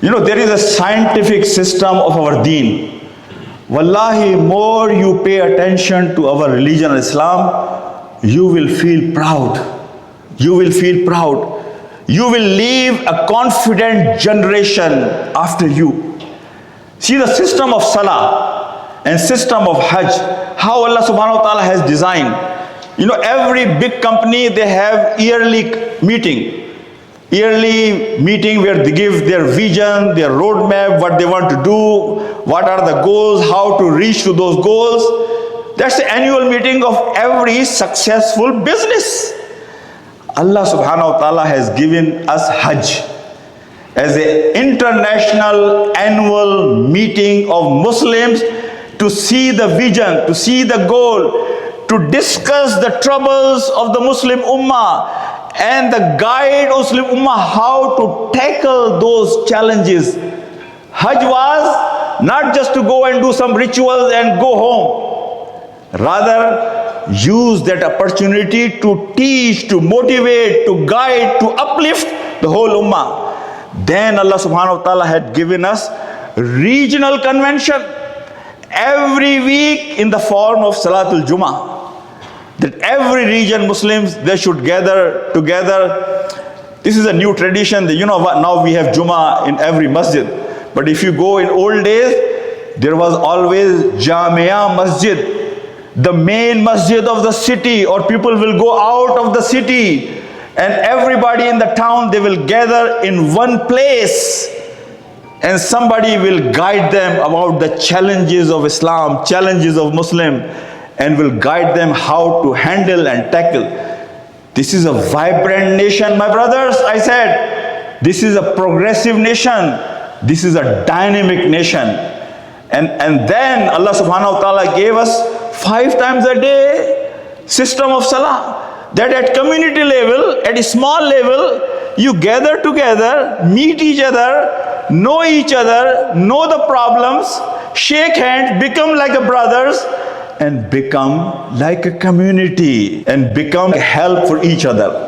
There is a scientific system of our deen. Wallahi, more you pay attention to our religion, Islam, you will feel proud. You will feel proud. You will leave a confident generation after you. See the system of Salah and system of Hajj, how Allah subhanahu wa ta'ala has designed. Every big company, they have yearly meeting where they give their vision, their roadmap, what they want to do, what are the goals, how to reach to those goals. That's the annual meeting of every successful business. Allah subhanahu wa ta'ala has given us Hajj as an international annual meeting of Muslims to see the vision, to see the goal, to discuss the troubles of the Muslim Ummah and the guide Muslim Ummah how to tackle those challenges. Hajj was not just to go and do some rituals and go home. Rather, use that opportunity to teach, to motivate, to guide, to uplift the whole Ummah. Then Allah subhanahu wa ta'ala had given us regional convention every week in the form of Salatul Jummah. That every region Muslims, they should gather together. This is a new tradition. Now we have Jummah in every masjid. But if you go in old days, there was always Jamia Masjid, the main masjid of the city, or people will go out of the city and everybody in the town, they will gather in one place and somebody will guide them about the challenges of Islam, challenges of Muslim, and will guide them how to handle and tackle. This is a vibrant nation, my brothers. I said, this is a progressive nation. This is a dynamic nation. And then Allah subhanahu wa ta'ala gave us 5 times a day system of Salah. That at community level, at a small level, you gather together, meet each other, know the problems, shake hands, become like a brothers, and become like a community and become help for each other.